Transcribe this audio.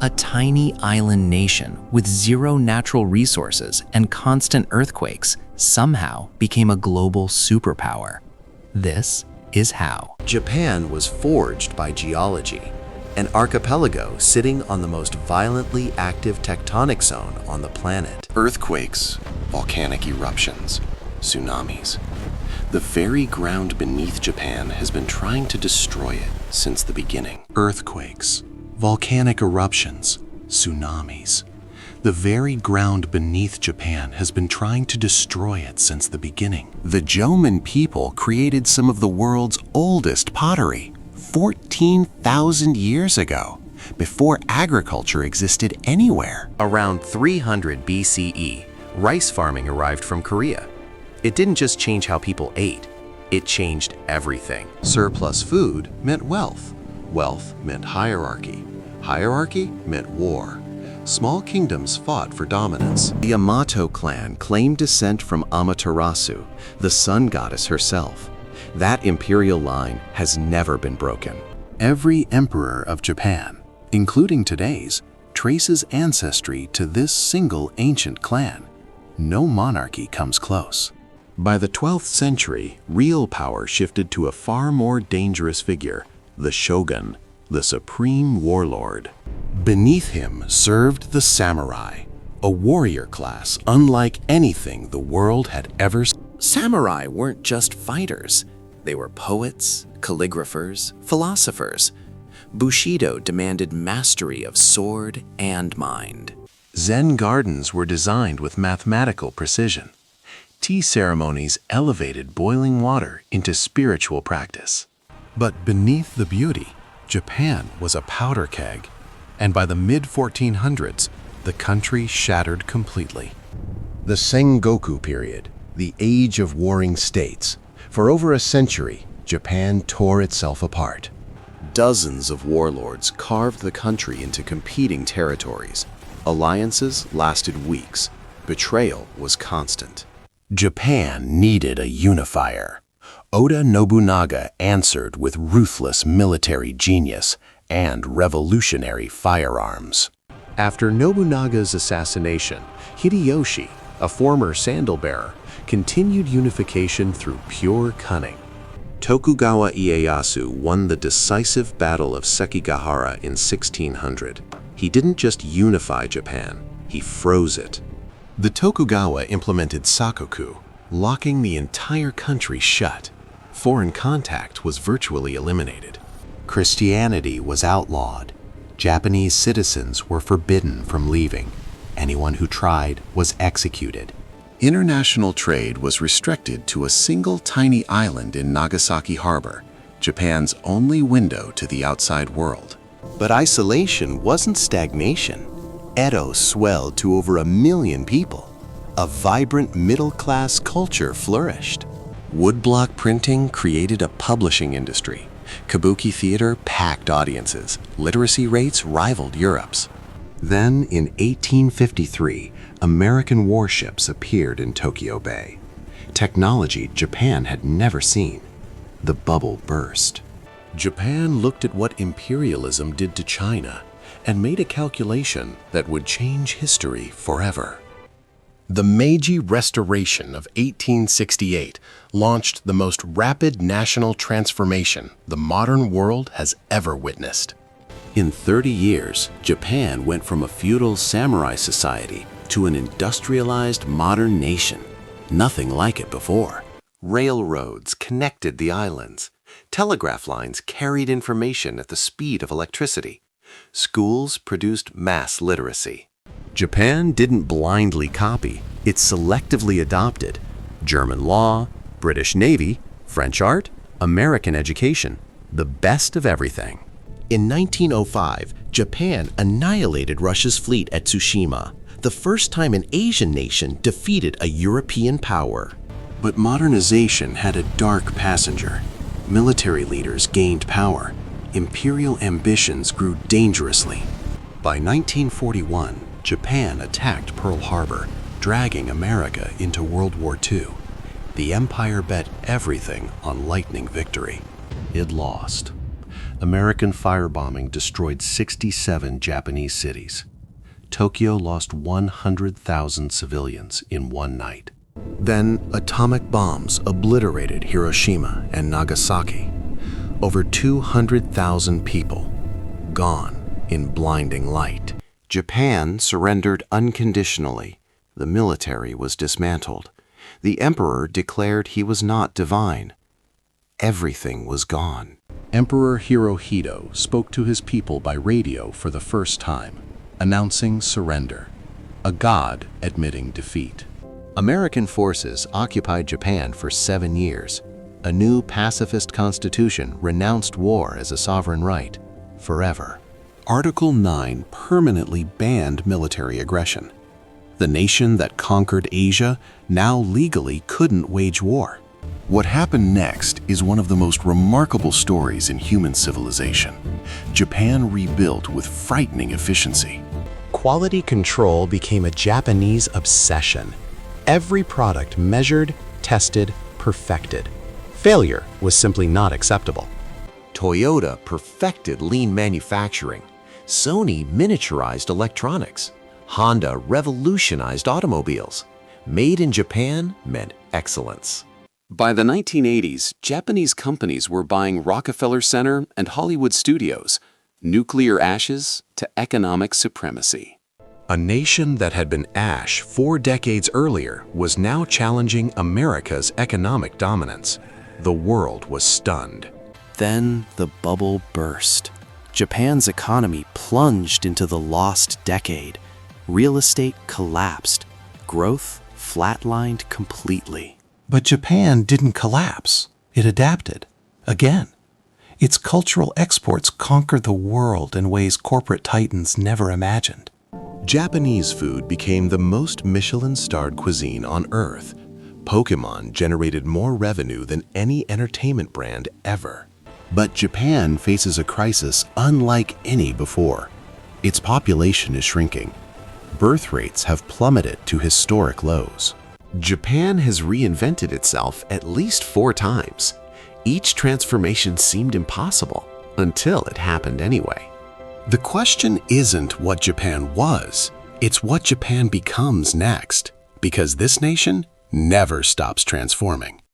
A tiny island nation with zero natural resources and constant earthquakes somehow became a global superpower. This is how. Japan was forged by geology, an archipelago sitting on the most violently active tectonic zone on the planet. Earthquakes, volcanic eruptions, tsunamis. The very ground beneath Japan has been trying to destroy it since the beginning. Earthquakes, volcanic eruptions, tsunamis. The very ground beneath Japan has been trying to destroy it since the beginning. The Jomon people created some of the world's oldest pottery 14,000 years ago, before agriculture existed anywhere. Around 300 BCE, rice farming arrived from Korea. It didn't just change how people ate, it changed everything. Surplus food meant wealth. Wealth meant hierarchy. Hierarchy meant war. Small kingdoms fought for dominance. The Yamato clan claimed descent from Amaterasu, the sun goddess herself. That imperial line has never been broken. Every emperor of Japan, including today's, traces ancestry to this single ancient clan. No monarchy comes close. By the 12th century, real power shifted to a far more dangerous figure, the shogun, the supreme warlord. Beneath him served the samurai, a warrior class unlike anything the world had ever seen. Samurai weren't just fighters. They were poets, calligraphers, philosophers. Bushido demanded mastery of sword and mind. Zen gardens were designed with mathematical precision. Tea ceremonies elevated boiling water into spiritual practice. But beneath the beauty, Japan was a powder keg, and by the mid-1400s, the country shattered completely. The Sengoku period, the age of warring states. For over a century, Japan tore itself apart. Dozens of warlords carved the country into competing territories. Alliances lasted weeks. Betrayal was constant. Japan needed a unifier. Oda Nobunaga answered with ruthless military genius and revolutionary firearms. After Nobunaga's assassination, Hideyoshi, a former sandal-bearer, continued unification through pure cunning. Tokugawa Ieyasu won the decisive Battle of Sekigahara in 1600. He didn't just unify Japan, he froze it. The Tokugawa implemented sakoku, locking the entire country shut. Foreign contact was virtually eliminated. Christianity was outlawed. Japanese citizens were forbidden from leaving. Anyone who tried was executed. International trade was restricted to a single tiny island in Nagasaki Harbor, Japan's only window to the outside world. But isolation wasn't stagnation. Edo swelled to over 1 million people. A vibrant middle-class culture flourished. Woodblock printing created a publishing industry. Kabuki theater packed audiences. Literacy rates rivaled Europe's. Then, in 1853, American warships appeared in Tokyo Bay. Technology Japan had never seen. The bubble burst. Japan looked at what imperialism did to China and made a calculation that would change history forever. The Meiji Restoration of 1868 launched the most rapid national transformation the modern world has ever witnessed. In 30 years, Japan went from a feudal samurai society to an industrialized modern nation. Nothing like it before. Railroads connected the islands. Telegraph lines carried information at the speed of electricity. Schools produced mass literacy. Japan didn't blindly copy, it selectively adopted German law, British Navy, French art, American education, the best of everything. In 1905, Japan annihilated Russia's fleet at Tsushima, the first time an Asian nation defeated a European power. But modernization had a dark passenger. Military leaders gained power. Imperial ambitions grew dangerously. By 1941, Japan attacked Pearl Harbor, dragging America into World War II. The empire bet everything on lightning victory. It lost. American firebombing destroyed 67 Japanese cities. Tokyo lost 100,000 civilians in one night. Then atomic bombs obliterated Hiroshima and Nagasaki. Over 200,000 people gone in blinding light. Japan surrendered unconditionally. The military was dismantled. The emperor declared he was not divine. Everything was gone. Emperor Hirohito spoke to his people by radio for the first time, announcing surrender, a god admitting defeat. American forces occupied Japan for 7 years. A new pacifist constitution renounced war as a sovereign right forever. Article 9 permanently banned military aggression. The nation that conquered Asia now legally couldn't wage war. What happened next is one of the most remarkable stories in human civilization. Japan rebuilt with frightening efficiency. Quality control became a Japanese obsession. Every product measured, tested, perfected. Failure was simply not acceptable. Toyota perfected lean manufacturing. Sony miniaturized electronics. Honda revolutionized automobiles. Made in Japan meant excellence. By the 1980s, Japanese companies were buying Rockefeller Center and Hollywood studios, nuclear ashes to economic supremacy. A nation that had been ash 4 decades earlier was now challenging America's economic dominance. The world was stunned. Then the bubble burst. Japan's economy plunged into the lost decade. Real estate collapsed. Growth flatlined completely. But Japan didn't collapse. It adapted. Again. Its cultural exports conquered the world in ways corporate titans never imagined. Japanese food became the most Michelin-starred cuisine on Earth. Pokémon generated more revenue than any entertainment brand ever. But Japan faces a crisis unlike any before. Its population is shrinking. Birth rates have plummeted to historic lows. Japan has reinvented itself at least 4 times. Each transformation seemed impossible until it happened anyway. The question isn't what Japan was, it's what Japan becomes next, because this nation never stops transforming.